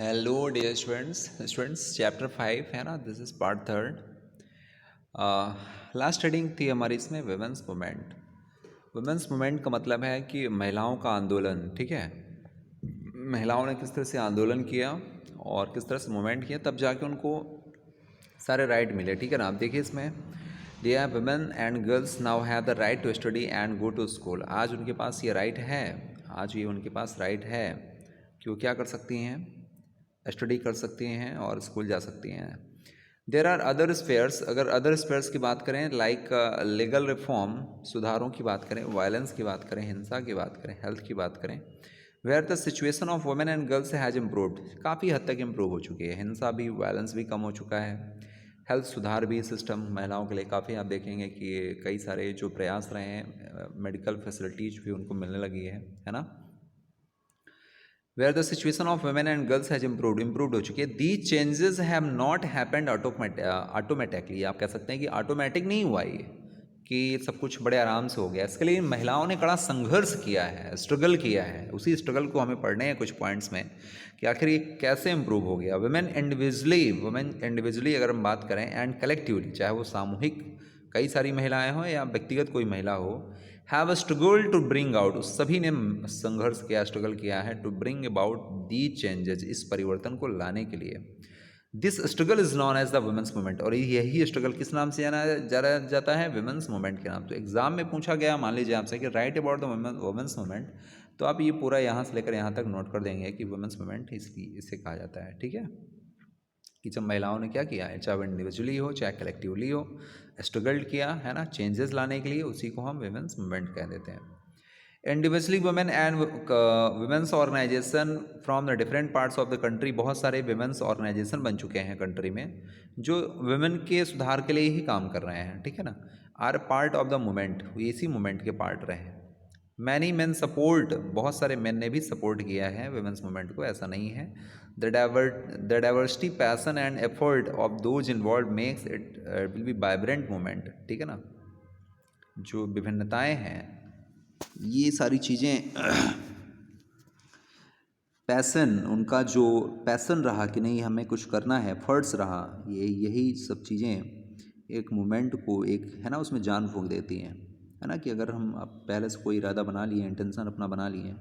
Hello dear students chapter 5 है ना, this is part third. Last reading थी हमारी इसमें वुमेंस मूवमेंट। वुमेंस मूवमेंट का मतलब है कि महिलाओं का आंदोलन। ठीक है, महिलाओं ने किस तरह से आंदोलन किया और किस तरह से मूवमेंट किया, तब जाके उनको सारे राइट मिले। ठीक है ना, आप देखिए इसमें दिया women and girls now have the right to study and go to school. आज उनके पास ये राइट है, आज ये उनके पास राइट है कि वो क्या कर सकती हैं, स्टडी कर सकती हैं और स्कूल जा सकती हैं। देर आर अदर स्पेयर्स, अगर अदर स्पेयर्स की बात करें लाइक लीगल रिफॉर्म, सुधारों की बात करें, वायलेंस की बात करें, हिंसा की बात करें, हेल्थ की बात करें, where the situation of women and girls has improved, काफ़ी हद तक इम्प्रूव हो चुकी है। हिंसा भी, वायलेंस भी कम हो चुका है, हेल्थ सुधार भी, सिस्टम महिलाओं के लिए काफ़ी, आप देखेंगे कि कई सारे जो प्रयास रहे हैं, मेडिकल फैसिलिटीज भी उनको मिलने लगी है ना। Where the situation of women and girls has improved हो चुकी है। These changes have not happened automatically, आप कह सकते हैं कि ऑटोमेटिक नहीं हुआ ये कि सब कुछ बड़े आराम से हो गया। इसके लिए महिलाओं ने कड़ा संघर्ष किया है, स्ट्रगल किया है। उसी स्ट्रगल को हमें पढ़ने हैं कुछ पॉइंट्स में कि आखिर ये कैसे इम्प्रूव हो गया। वुमेन इंडिविजुअली अगर हम बात करें एंड कलेक्टिवली, चाहे वो सामूहिक कई सारी महिलाएं हों या व्यक्तिगत कोई महिला हो, have struggle to bring out, उस सभी ने संघर्ष किया, स्ट्रगल किया है to bring about the changes, इस परिवर्तन को लाने के लिए। This struggle is known as the women's movement, और यही स्ट्रगल किस नाम से जाना जाता है, वुमेंस मूवमेंट के नाम। तो एग्जाम में पूछा गया, मान लीजिए आपसे कि right about the women's movement, तो आप ये पूरा यहाँ से लेकर यहाँ तक नोट कर देंगे कि वुमेंस मूवमेंट इसे कहा जाता है। ठीक है, कि जब महिलाओं ने क्या किया है, चाहे वो इंडिविजुअली हो चाहे कलेक्टिवली हो, स्ट्रगल किया है ना चेंजेस लाने के लिए, उसी को हम वुमेंस मूवमेंट कह देते हैं। Individually women and women's organization from the different parts of the country, बहुत सारे वुमेंस ऑर्गेनाइजेशन बन चुके हैं कंट्री में जो वुमेन के सुधार के लिए ही काम कर रहे हैं। ठीक है ना, are part of the movement, इसी मूवमेंट के पार्ट रहे हैं। मैनी मैन सपोर्ट, बहुत सारे मैन ने भी सपोर्ट किया है वुमेंस मूवमेंट को, ऐसा नहीं है। The diversity, passion and effort of those involve makes it will be vibrant movement. ठीक है ना, जो विभिन्नताएं हैं, ये सारी चीज़ें पैसन, उनका जो पैसन रहा कि नहीं हमें कुछ करना है, एफर्ट्स रहा, यही सब चीज़ें एक मूवमेंट को एक है ना उसमें जान फूंक देती हैं, है ना। कि अगर हम अब पहले से कोई इरादा बना लिए, इंटेंशन अपना बना लिए,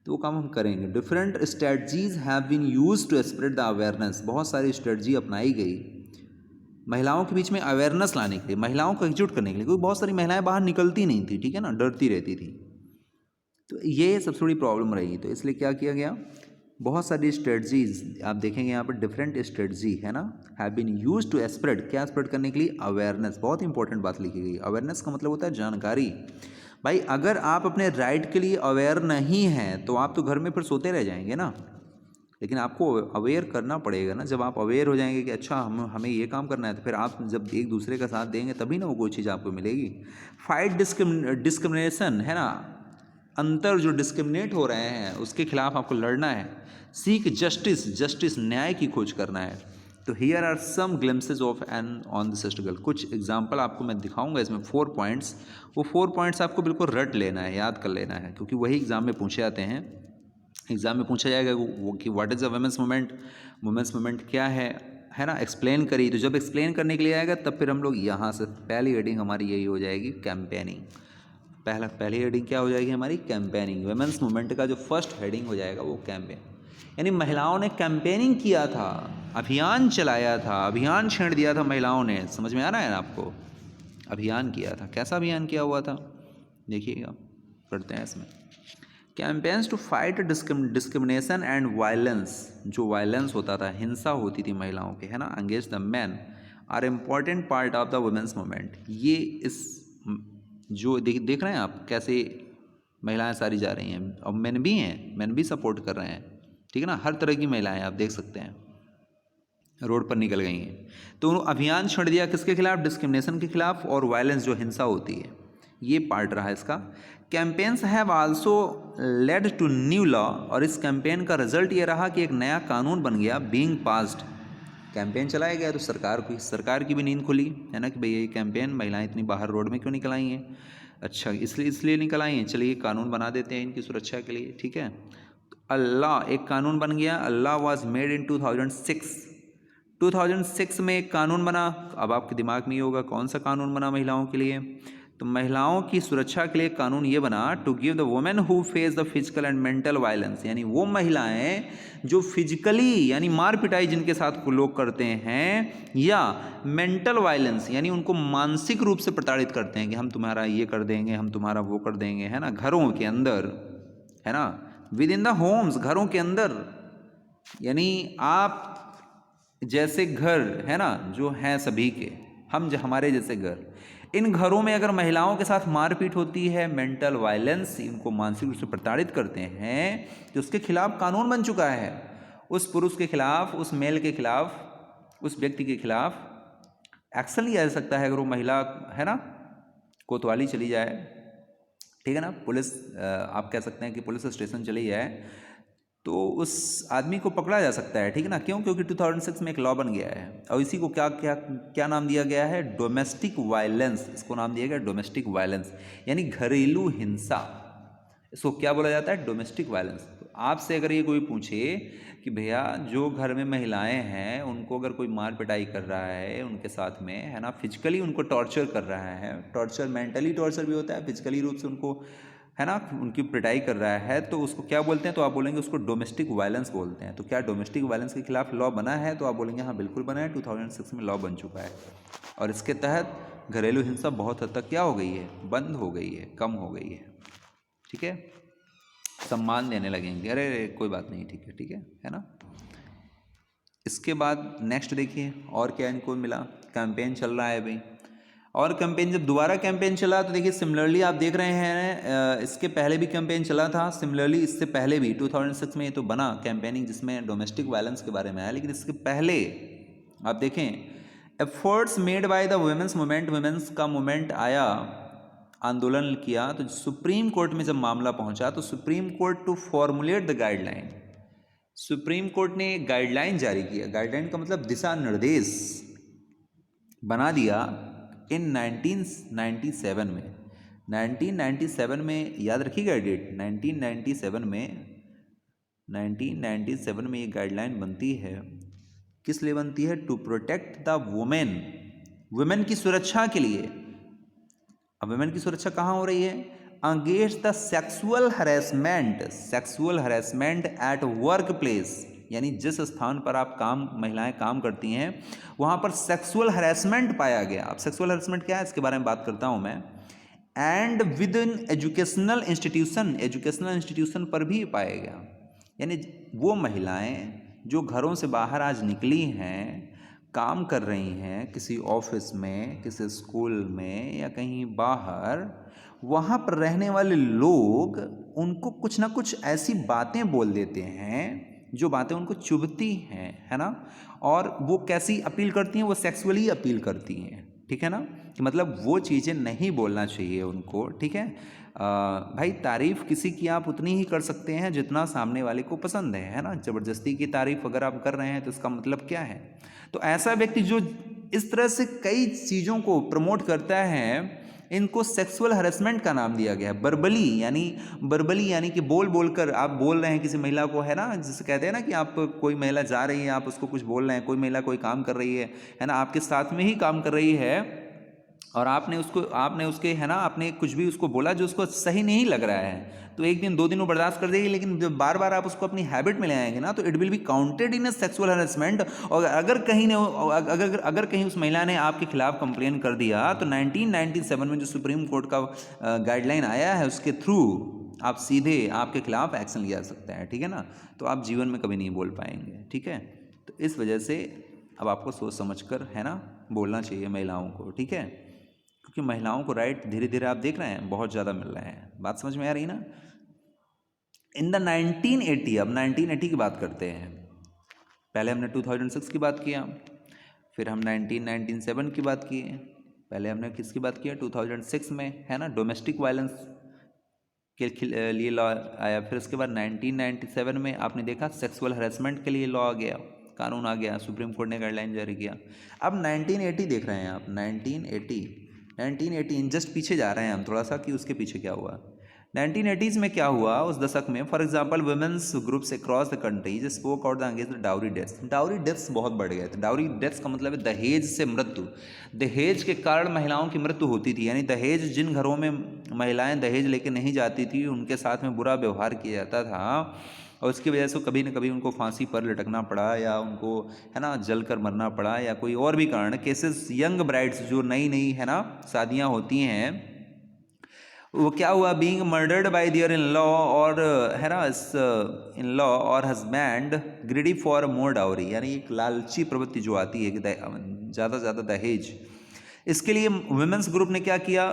तो वो काम हम करेंगे। Different strategies have been use to spread the awareness, बहुत सारी स्ट्रेटजी अपनाई गई महिलाओं के बीच में अवेयरनेस लाने के लिए, महिलाओं को एकजुट करने के लिए, क्योंकि बहुत सारी महिलाएं बाहर निकलती नहीं थी, ठीक है ना, डरती रहती थी। तो ये सबसे बड़ी प्रॉब्लम रही। तो इसलिए क्या किया गया, बहुत सारी स्ट्रेटजीज आप देखेंगे यहाँ पर, डिफरेंट स्ट्रेटजी है ना, have been use to spread, क्या स्प्रेड करने के लिए, अवेयरनेस। बहुत इंपॉर्टेंट बात लिखी गई, अवेयरनेस का मतलब होता है जानकारी। भाई अगर आप अपने राइट के लिए अवेयर नहीं हैं तो आप तो घर में फिर सोते रह जाएंगे ना, लेकिन आपको अवेयर करना पड़ेगा ना। जब आप अवेयर हो जाएंगे कि अच्छा हमें ये काम करना है, तो फिर आप जब एक दूसरे का साथ देंगे तभी ना वो कोई चीज़ आपको मिलेगी। फाइट डिस्क्रिमिनेशन, है ना, अंतर जो डिस्क्रिमिनेट हो रहे हैं उसके खिलाफ आपको लड़ना है। सीक जस्टिस, न्याय की खोज करना है। तो here are some glimpses of an on this struggle, कुछ एग्जाम्पल आपको मैं दिखाऊंगा इसमें, 4 पॉइंट्स। वो 4 पॉइंट्स आपको बिल्कुल रट लेना है, याद कर लेना है, क्योंकि वही एग्जाम में पूछे जाते हैं। एग्जाम में पूछा जाएगा वो कि what is the women's movement, women's movement क्या है ना, एक्सप्लेन करिए। तो जब एक्सप्लेन करने के लिए आएगा तब फिर हम लोग यहाँ से पहली हेडिंग हमारी यही हो जाएगी, कैंपेनिंग। पहली हेडिंग क्या हो जाएगी हमारी, कैंपेनिंग। वुमेंस मूवमेंट का जो फर्स्ट हेडिंग हो जाएगा वो कैंपेन, यानी महिलाओं ने कैंपेनिंग किया था, अभियान चलाया था, अभियान छेड़ दिया था महिलाओं ने। समझ में आ रहा है ना आपको, अभियान किया था। कैसा अभियान किया हुआ था, देखिएगा, पढ़ते हैं इसमें। Campaigns to fight discrimination and violence, जो वायलेंस होता था, हिंसा होती थी महिलाओं के, है ना, against the man, are important part of the women's movement. ये इस जो देख रहे हैं आप कैसे महिलाएं सारी जा रही हैं, और मैन भी हैं, मैन भी सपोर्ट कर रहे हैं, ठीक है ना। हर तरह की महिलाएं आप देख सकते हैं रोड पर निकल गई हैं। तो अभियान छेड़ दिया किसके खिलाफ, डिस्क्रिमिनेशन के खिलाफ, और वायलेंस जो हिंसा होती है, ये पार्ट रहा इसका। Campaigns have also led to new law, और इस कैंपेन का रिजल्ट ये रहा कि एक नया कानून बन गया, बीइंग पास्ड। कैंपेन चलाया गया तो सरकार की भी नींद खुली, है ना, कि भाई ये कैंपेन, महिलाएं इतनी बाहर रोड में क्यों निकल आई हैं, अच्छा इसलिए निकल आई हैं, चलिए कानून बना देते हैं इनकी सुरक्षा के लिए, ठीक है। अल्लाह एक कानून बन गया, अल्लाह वॉज मेड इन 2006। 2006 में एक कानून बना। अब आपके दिमाग में ये होगा कौन सा कानून बना महिलाओं के लिए? तो महिलाओं की सुरक्षा के लिए कानून ये बना, to give the women who face the physical and mental violence, यानी वो महिलाएं जो फिजिकली यानी मार पिटाई जिनके साथ लोग करते हैं, या मेंटल वायलेंस यानी उनको मानसिक रूप से प्रताड़ित करते हैं कि हम तुम्हारा ये कर देंगे, हम तुम्हारा वो कर देंगे, है ना, घरों के अंदर, है ना, विद इन द होम्स, घरों के अंदर, यानी आप जैसे घर है ना जो हैं सभी के, हम हमारे जैसे घर, इन घरों में अगर महिलाओं के साथ मारपीट होती है, मेंटल वायलेंस, इनको मानसिक रूप से प्रताड़ित करते हैं, तो उसके खिलाफ कानून बन चुका है। उस पुरुष के खिलाफ, उस मेल के खिलाफ, उस व्यक्ति के खिलाफ एक्शन लिया जा सकता है अगर वो महिला है ना कोतवाली चली जाए, ठीक है ना, पुलिस आप कह सकते हैं कि पुलिस स्टेशन चली जाए तो उस आदमी को पकड़ा जा सकता है, ठीक है ना। क्यों? क्योंकि 2006 में एक लॉ बन गया है और इसी को क्या क्या क्या नाम दिया गया है? Domestic violence. इसको नाम दिया गया डोमेस्टिक वायलेंस, यानी घरेलू हिंसा। इसको क्या बोला जाता है? Domestic violence. तो आपसे अगर ये कोई पूछे कि भैया जो घर में महिलाएं हैं उनको अगर कोई मार पिटाई कर रहा है उनके साथ में, है ना, फिजिकली उनको टॉर्चर कर रहा है, टॉर्चर मेंटली टॉर्चर भी होता है, फिजिकली रूप से उनको, है ना, उनकी पिटाई कर रहा है, तो उसको क्या बोलते हैं? तो आप बोलेंगे उसको डोमेस्टिक वायलेंस बोलते हैं। तो क्या डोमेस्टिक वायलेंस के खिलाफ लॉ बना है? तो आप बोलेंगे हाँ बिल्कुल बना है, 2006 में लॉ बन चुका है और इसके तहत घरेलू हिंसा बहुत हद तक क्या हो गई है? बंद हो गई है, कम हो गई है, ठीक है। सम्मान देने लगेंगे, अरे कोई बात नहीं, ठीक है, ठीक है ना। इसके बाद नेक्स्ट देखिए और क्या इनको मिला। कैंपेन चल रहा है अभी, और कैंपेन जब दोबारा कैंपेन चला तो देखिए सिमिलरली आप देख रहे हैं इसके पहले भी कैंपेन चला था, सिमिलरली इससे पहले भी 2006 में ये तो बना कैंपेनिंग जिसमें डोमेस्टिक वायलेंस के बारे में आया, लेकिन इसके पहले आप देखें efforts made by the women's movement, women's का मूवमेंट आया, आंदोलन किया, तो सुप्रीम कोर्ट में जब मामला पहुंचा तो supreme court to formulate the guideline, supreme court ने गाइडलाइन जारी किया। गाइडलाइन का मतलब दिशा निर्देश बना दिया इन 1997 में। 1997 में याद रखिएगा डेट, 1997 में ये गाइडलाइन बनती है। किस लिए बनती है? To protect the women, women की सुरक्षा के लिए। अब वुमेन की सुरक्षा कहाँ हो रही है? Against the sexual harassment at work place, यानी जिस स्थान पर आप महिलाएं काम करती हैं वहाँ पर सेक्सुअल हरेसमेंट पाया गया। अब सेक्सुअल हरेसमेंट क्या है इसके बारे में बात करता हूँ मैं। And with in educational institution पर भी पाया गया, यानी वो महिलाएं जो घरों से बाहर आज निकली हैं, काम कर रही हैं किसी ऑफिस में, किसी स्कूल में या कहीं बाहर, वहाँ पर रहने वाले लोग उनको कुछ ना कुछ ऐसी बातें बोल देते हैं जो बातें उनको चुभती हैं, है ना, और वो कैसी अपील करती हैं? वो सेक्सुअली अपील करती हैं, ठीक है ना, कि मतलब वो चीज़ें नहीं बोलना चाहिए उनको, ठीक है। भाई तारीफ़ किसी की आप उतनी ही कर सकते हैं जितना सामने वाले को पसंद है ना। ज़बरदस्ती की तारीफ़ अगर आप कर रहे हैं तो इसका मतलब क्या है? तो ऐसा व्यक्ति जो इस तरह से कई चीज़ों को प्रमोट करता है, इनको सेक्सुअल हरेसमेंट का नाम दिया गया है। बर्बली यानी कि बोल बोल कर आप बोल रहे हैं किसी महिला को, है ना, जिसे कहते हैं ना कि आप कोई महिला जा रही है, आप उसको कुछ बोल रहे हैं, कोई महिला कोई काम कर रही है ना, आपके साथ में ही काम कर रही है और आपने उसके है ना, आपने कुछ भी उसको बोला जो उसको सही नहीं लग रहा है, तो एक दिन 2 दिन वो बर्दाश्त कर देगी, लेकिन जब बार बार आप उसको अपनी हैबिट में ले आएंगे ना तो it will be counted in A sexual harassment. और अगर कहीं उस महिला ने आपके खिलाफ कंप्लेन कर दिया तो 1997 में जो सुप्रीम कोर्ट का गाइडलाइन आया है उसके थ्रू आप सीधे आपके खिलाफ एक्शन लिया जा सकता है, ठीक है ना। तो आप जीवन में कभी नहीं बोल पाएंगे, ठीक है। तो इस वजह से अब आपको सोच समझ कर, है ना, बोलना चाहिए महिलाओं को, ठीक है, क्योंकि महिलाओं को राइट धीरे धीरे आप देख रहे हैं बहुत ज़्यादा मिल रहे हैं। बात समझ में आ रही ना। इन द 1980, अब 1980 की बात करते हैं। पहले हमने 2006 की बात किया, फिर हम 1997 की बात किए, पहले हमने किसकी बात किया? 2006 में, है ना, डोमेस्टिक वायलेंस के लिए लॉ आया। फिर उसके बाद 1997 में आपने देखा सेक्सुअल हरेसमेंट के लिए लॉ आ गया, कानून आ गया, सुप्रीम कोर्ट ने गाइडलाइन जारी किया। अब 1980 देख रहे हैं आप, 1980 जस्ट पीछे जा रहे हैं हम थोड़ा सा कि उसके पीछे क्या हुआ। 1980s में क्या हुआ उस दशक में, for example women's groups across the countries spoke out the against the dowry deaths. Dowry deaths बहुत बढ़ गए थे। डाउरी डेथ्स का मतलब है दहेज से मृत्यु। दहेज के कारण महिलाओं की मृत्यु होती थी, यानी दहेज, जिन घरों में महिलाएं दहेज लेके नहीं जाती थी उनके साथ में बुरा व्यवहार किया जाता था और उसकी वजह से कभी न कभी उनको फांसी पर लटकना पड़ा या उनको है ना जल कर मरना पड़ा या कोई और भी कारण। केसेस यंग ब्राइड्स जो नई नई है ना शादियाँ होती हैं, वो क्या हुआ, being murdered by their in law और है ना इन लॉ और husband greedy for more dowry, यानी एक लालची प्रवृत्ति जो आती है कि ज़्यादा से ज़्यादा दहेज। इसके लिए वुमेन्स ग्रुप ने क्या किया,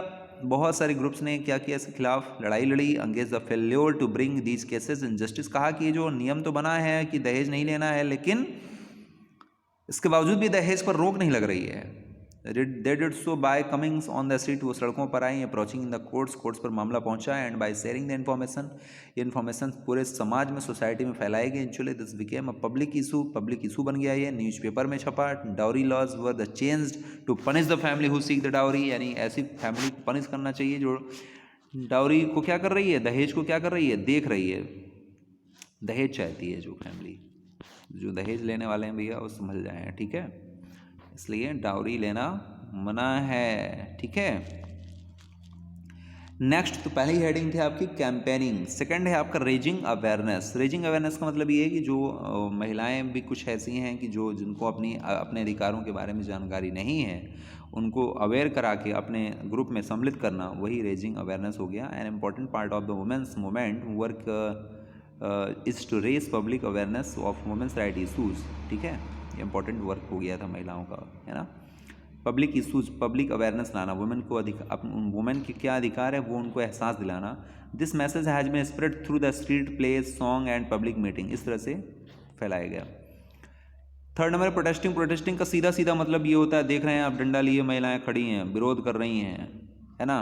बहुत सारे ग्रुप्स ने क्या किया, इसके खिलाफ लड़ाई लड़ी against the failure to bring these cases in justice. कहा कि जो नियम तो बना है कि दहेज नहीं लेना है, लेकिन इसके बावजूद भी दहेज पर रोक नहीं लग रही है। They did so by coming on the street, वो सड़कों पर आई, अप्रोचिंग इन द कोर्ट्स पर मामला पहुंचा, and by sharing the information, ये इन्फॉर्मेशन पूरे समाज में, सोसाइटी में फैलाई गई। Actually this became a public issue बन गया ये, न्यूज़पेपर में छपा। Dowry laws were the changed to punish the family who seek the dowry, यानी ऐसी फैमिली को पनिश करना चाहिए जो डाउरी को क्या कर रही है, दहेज को क्या कर रही है, देख रही है, दहेज चाहती है। जो फैमिली जो दहेज लेने वाले हैं भैया वो समझ जाए, ठीक है, इसलिए डाउरी लेना मना है, ठीक है। नेक्स्ट, तो पहली हेडिंग थी आपकी कैंपेनिंग, सेकंड है आपका रेजिंग अवेयरनेस। रेजिंग अवेयरनेस का मतलब ये है कि जो महिलाएं भी कुछ ऐसी हैं कि जो जिनको अपने अधिकारों के बारे में जानकारी नहीं है, उनको अवेयर करा के अपने ग्रुप में सम्मिलित करना, वही रेजिंग अवेयरनेस हो गया। An important part of the women's movement work is to raise public awareness of women's right issues, ठीक है, इंपॉर्टेंट वर्क हो गया था महिलाओं का, है ना। पब्लिक इशूज़, पब्लिक अवेयरनेस लाना, वुमेन को वुमेन के क्या अधिकार है वो उनको एहसास दिलाना। This message has been spread through the street place, song and public meeting, इस तरह से फैलाया गया। थर्ड नंबर प्रोटेस्टिंग का सीधा सीधा मतलब ये होता है, देख रहे हैं आप डंडा लिए महिलाएं खड़ी हैं, विरोध कर रही हैं, है ना।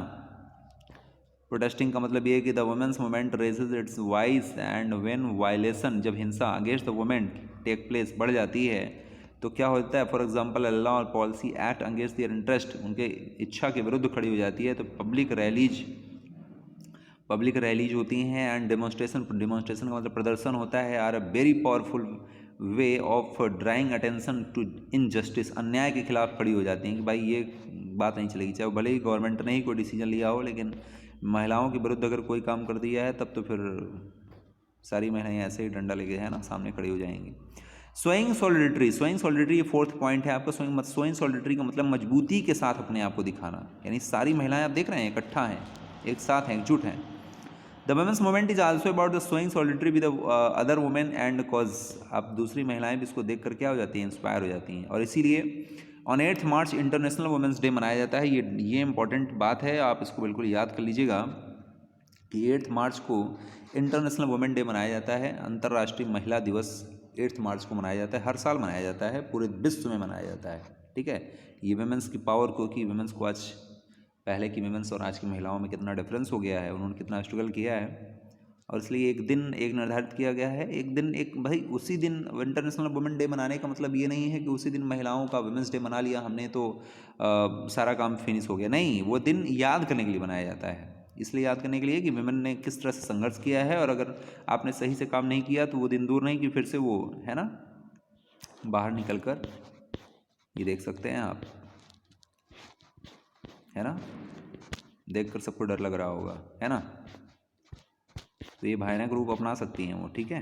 प्रोटेस्टिंग का मतलब ये है कि the women's movement raises its voice and when violation, जब हिंसा against the women take place बढ़ जाती है तो क्या होता है, फॉर एग्जांपल लॉ और policy act against their interest, उनके इच्छा के विरुद्ध खड़ी हो जाती है, तो पब्लिक रैलीज होती हैं। एंड डेमोन्स्ट्रेशन का मतलब प्रदर्शन होता है, are a very powerful way of drawing attention to injustice, अन्याय के खिलाफ खड़ी हो जाती हैं कि भाई ये बात नहीं चलेगी, चाहे भले ही गवर्नमेंट ने ही कोई डिसीजन लिया हो, लेकिन महिलाओं के विरुद्ध अगर कोई काम कर दिया है तब तो फिर सारी महिलाएं ऐसे ही डंडा लेके है ना सामने खड़ी हो जाएंगी। स्वइंग सॉलिडरिटी ये फोर्थ पॉइंट है आपका। स्वइंग सॉलिडरिटी का मतलब मजबूती के साथ अपने आप को दिखाना, यानी सारी महिलाएं आप देख रहे हैं इकट्ठा हैं, एक साथ हैं, एकजुट हैं। The women's movement is also about the showing solidarity with other women and cause, आप दूसरी महिलाएं भी इसको देख कर क्या हो जाती हैं, इंस्पायर हो जाती हैं। और इसीलिए on 8 March International Women's Day मनाया जाता है। ये इंपॉर्टेंट बात है, आप इसको बिल्कुल याद कर लीजिएगा कि 8 मार्च को इंटरनेशनल वुमेन डे मनाया जाता है। अंतर्राष्ट्रीय महिला दिवस 8 मार्च को मनाया जाता है, हर साल मनाया जाता है, पूरे विश्व में मनाया जाता है, ठीक है। ये वुमेन्स की पावर को, कि वुमेन्स को आज, पहले की वुमेन्स और आज की महिलाओं में कितना डिफरेंस हो गया है, उन्होंने कितना स्ट्रगल किया है, और इसलिए एक दिन एक निर्धारित किया गया है, एक दिन एक भाई उसी दिन इंटरनेशनल वुमेन डे मनाने का मतलब ये नहीं है कि उसी दिन महिलाओं का वुमेन्स डे मना लिया हमने तो सारा काम फिनिश हो गया, नहीं, वो दिन याद करने के लिए बनाया जाता है। इसलिए याद करने के लिए कि वुमेन ने किस तरह से संघर्ष किया है, और अगर आपने सही से काम नहीं किया तो वो दिन दूर नहीं कि फिर से वो है ना बाहर निकल कर, ये देख सकते हैं आप, है ना, देख कर सबको डर लग रहा होगा, है ना। तो ये भयानक रूप अपना सकती हैं वो, ठीक है।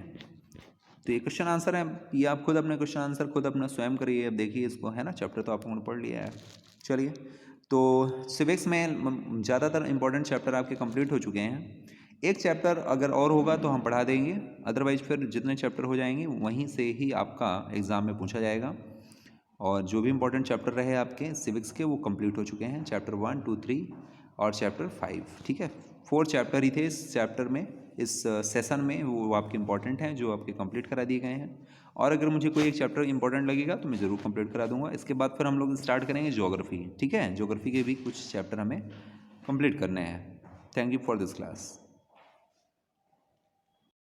तो ये क्वेश्चन आंसर है, ये आप खुद अपने क्वेश्चन आंसर खुद अपना स्वयं करिए, अब देखिए इसको, है ना। चैप्टर तो आपने पढ़ लिया है। चलिए, तो सिविक्स में ज़्यादातर इंपॉर्टेंट चैप्टर आपके कंप्लीट हो चुके हैं। एक चैप्टर अगर और होगा तो हम पढ़ा देंगे, अदरवाइज फिर जितने चैप्टर हो जाएंगे वहीं से ही आपका एग्ज़ाम में पूछा जाएगा। और जो भी इंपॉर्टेंट चैप्टर रहे आपके सिविक्स के वो कंप्लीट हो चुके हैं, चैप्टर 1, 2, 3 और चैप्टर 5, ठीक है। 4 चैप्टर ही थे इस चैप्टर में, इस सेशन में, वो आपके इंपॉर्टेंट हैं जो आपके कंप्लीट करा दिए गए हैं। और अगर मुझे कोई एक चैप्टर इंपॉर्टेंट लगेगा तो मैं ज़रूर कंप्लीट करा दूंगा। इसके बाद फिर हम लोग स्टार्ट करेंगे ज्योग्राफी, ठीक है। ज्योग्राफी के भी कुछ चैप्टर हमें कंप्लीट करने हैं। Thank you for this class.